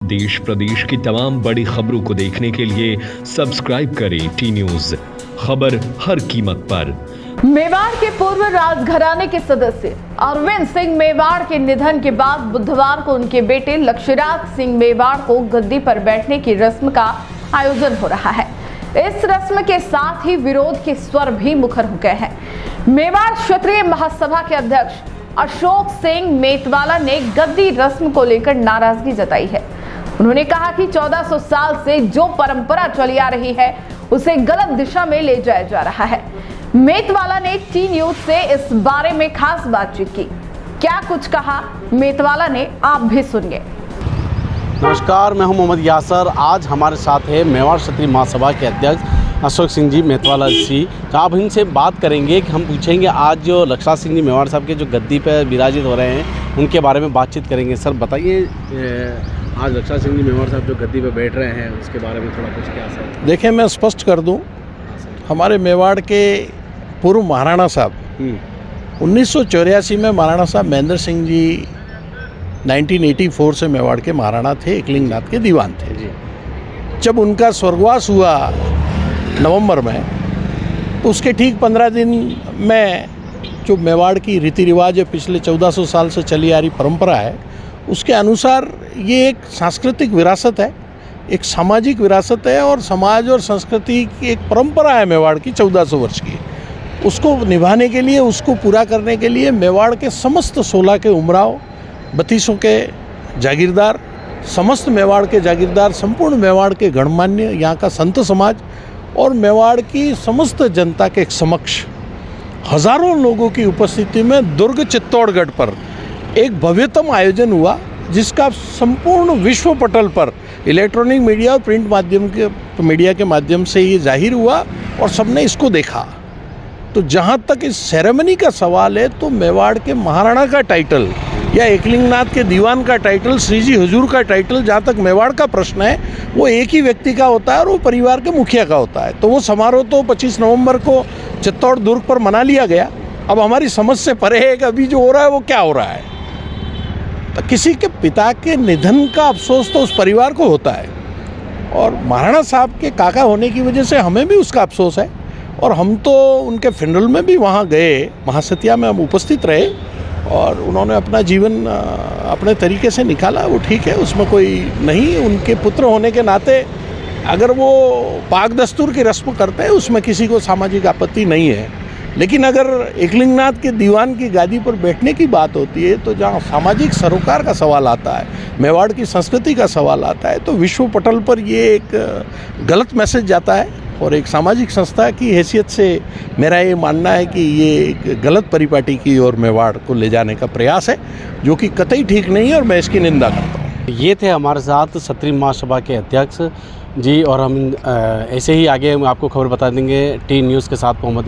देश प्रदेश की तमाम बड़ी खबरों को देखने के लिए सब्सक्राइब करें टी न्यूज, खबर हर कीमत पर। मेवाड़ के पूर्व राजघराने के सदस्य अरविंद सिंह मेवाड़ के निधन के बाद बुधवार को उनके बेटे लक्ष्यराज सिंह मेवाड़ को गद्दी पर बैठने की रस्म का आयोजन हो रहा है। इस रस्म के साथ ही विरोध के स्वर भी मुखर हो गए हैं। मेवाड़ क्षेत्रीय महासभा के अध्यक्ष अशोक सिंह मेतवाला ने गद्दी रस्म को लेकर नाराजगी जताई है। उन्होंने कहा कि 1400 साल से जो परंपरा चली आ रही है उसे गलत दिशा में ले जाया जा रहा है। मेतवाला ने टी न्यूज से इस बारे में खास बातचीत की। क्या कुछ कहा मेतवाला ने, आप भी सुनिए। नमस्कार, मैं हूं मोहम्मद यासर। आज हमारे साथ है मेवाड़ क्षेत्रीय महासभा के अध्यक्ष अशोक सिंह जी मेतवाला जी। तो आप इनसे बात करेंगे कि हम पूछेंगे आज जो लक्ष्यराज सिंह जी मेवाड़ साहब के जो गद्दी पर विराजित हो रहे हैं उनके बारे में बातचीत करेंगे। सर बताइए, आज लक्ष्यराज सिंह जी मेवाड़ साहब जो गद्दी पर बैठ रहे हैं उसके बारे में थोड़ा कुछ क्या सर? देखिए, मैं स्पष्ट कर दूं, हमारे मेवाड़ के पूर्व महाराणा साहब 1984 में महाराणा साहब महेंद्र सिंह जी 1984 से मेवाड़ के महाराणा थे, एकलिंगनाथ के दीवान थे। जब उनका स्वर्गवास हुआ नवंबर में, तो उसके ठीक 15 दिन में जो मेवाड़ की रीति रिवाज है, पिछले 1400 साल से चली आ रही परंपरा है, उसके अनुसार ये एक सांस्कृतिक विरासत है, एक सामाजिक विरासत है और समाज और संस्कृति की एक परंपरा है मेवाड़ की 1400 वर्ष की। उसको निभाने के लिए, उसको पूरा करने के लिए मेवाड़ के समस्त 16 के उमराव, 32 के जागीरदार, समस्त मेवाड़ के जागीरदार, संपूर्ण मेवाड़ के गणमान्य, यहाँ का संत समाज और मेवाड़ की समस्त जनता के समक्ष हजारों लोगों की उपस्थिति में दुर्ग चित्तौड़गढ़ पर एक भव्यतम आयोजन हुआ, जिसका संपूर्ण विश्व पटल पर इलेक्ट्रॉनिक मीडिया और प्रिंट मीडिया के माध्यम से ये जाहिर हुआ और सबने इसको देखा। तो जहाँ तक इस सेरेमनी का सवाल है, तो मेवाड़ के महाराणा का टाइटल या एकलिंगनाथ के दीवान का टाइटल, श्री जी हुजूर का टाइटल, जहाँ तक मेवाड़ का प्रश्न है, वो एक ही व्यक्ति का होता है और वो परिवार के मुखिया का होता है। तो वो समारोह तो 25 नवंबर को चित्तौड़ दुर्ग पर मना लिया गया। अब हमारी समझ से परे है कि अभी जो हो रहा है वो क्या हो रहा है। तो किसी के पिता के निधन का अफसोस तो उस परिवार को होता है और महाराणा साहब के काका होने की वजह से हमें भी उसका अफसोस है और हम तो उनके फिनरल में भी वहाँ गए, महासतिया में हम उपस्थित रहे और उन्होंने अपना जीवन अपने तरीके से निकाला, वो ठीक है, उसमें कोई नहीं। उनके पुत्र होने के नाते अगर वो पाक दस्तूर की रस्म करते हैं उसमें किसी को सामाजिक आपत्ति नहीं है, लेकिन अगर एकलिंगनाथ के दीवान की गादी पर बैठने की बात होती है, तो जहाँ सामाजिक सरोकार का सवाल आता है, मेवाड़ की संस्कृति का सवाल आता है, तो विश्व पटल पर ये एक गलत मैसेज जाता है और एक सामाजिक संस्था की हैसियत से मेरा ये मानना है कि ये एक गलत परिपाटी की ओर मेवाड़ को ले जाने का प्रयास है, जो कि कतई ठीक नहीं है और मैं इसकी निंदा करता हूँ। ये थे हमारे साथ क्षेत्रीय महासभा के अध्यक्ष जी और हम ऐसे ही आगे आपको खबर बता देंगे टी न्यूज़ के साथ मोहम्मद यासर।